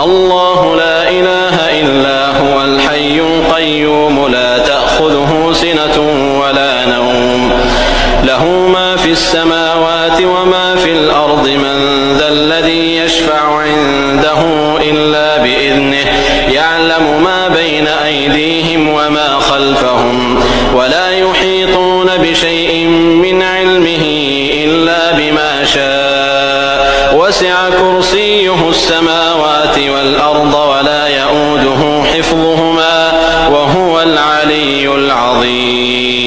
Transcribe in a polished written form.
الله لا إله إلا هو الحي القيوم لا تأخذه سنة ولا نوم له ما في السماوات وما في الأرض من ذا الذي يشفع عنده إلا بإذنه يعلم ما بين أيديهم وما خلفهم ولا يحيطون بشيء من علمه إلا بما شاء وسع كرسيه السماوات والأرض ولا يؤوده حفظهما وهو العلي العظيم.